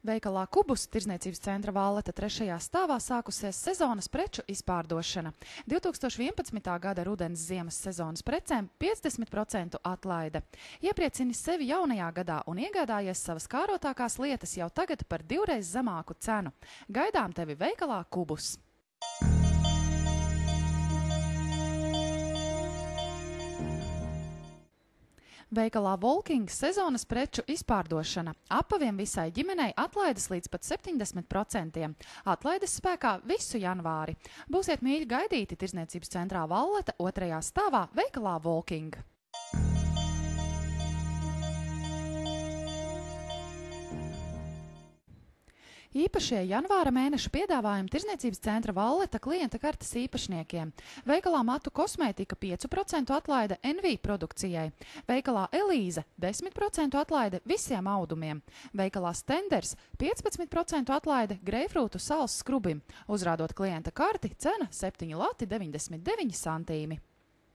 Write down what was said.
Veikalā Kubus tirdzniecības centra Valleta 3. stāvā sākusies sezonas preču izpārdošana. 2011. gada rudens ziemas sezonas precēm 50% atlaide. Iepriecini sevi jaunajā gadā un iegādājies savas kārotākās lietas jau tagad par 2x zemāku cenu. Gaidām tevi veikalā Kubus! Veikalā Volking sezonas preču izpārdošana. Apaviem visai ģimenei atlaides līdz pat 70%. Atlaides spēkā visu janvāri. Būsiet mīļi gaidīti tirdzniecības centrā Valleta 2. stāvā veikalā Volking. Īpašie janvāra mēneša piedāvājumi tirdzniecības centra Valleta klienta kartes īpašniekiem. Veikalā Matu kosmētika 5% atlaide NV produkcijai. Veikalā Elīze 10% atlaide visiem audumiem. Veikalā Stenders 15% atlaide greifrūtu sāls skrubim. Uzrādot klienta karti, cena 7,99 lati.